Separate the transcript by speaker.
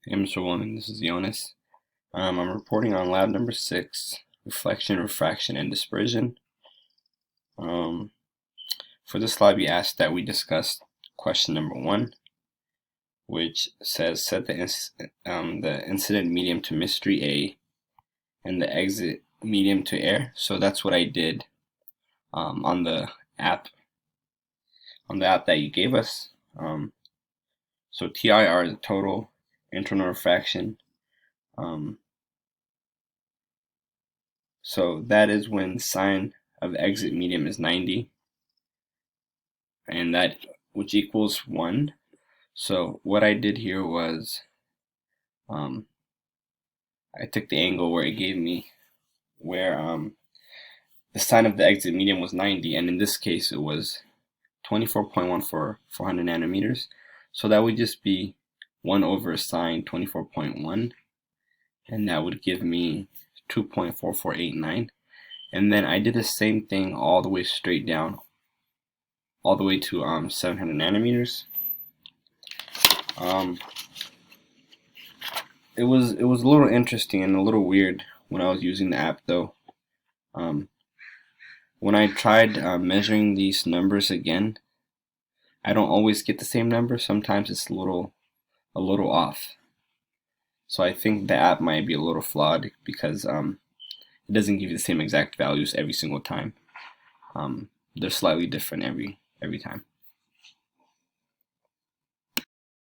Speaker 1: Hey, Mr. Woman, this is Jonas. I'm reporting on lab number 6, reflection, refraction, and dispersion. Um, for this lab, you asked that we discuss question number 1, which says set the incident medium to mystery A and the exit medium to air. So that's what I did on the app that you gave us. So TIR, the total internal refraction. So that is when sine of the exit medium is 90, and that which equals 1. So what I did here was I took the angle where it gave me where the sine of the exit medium was 90, and in this case it was 24.1 for 400 nanometers. So that would just be 1 over sine 24.1, and that would give me 2.4489. And then I did the same thing all the way straight down, all the way to 700 nanometers. It was a little interesting and a little weird when I was using the app, though. When I tried measuring these numbers again, I don't always get the same number. Sometimes it's a little off. So I think the app might be a little flawed because it doesn't give you the same exact values every single time. They're slightly different every time.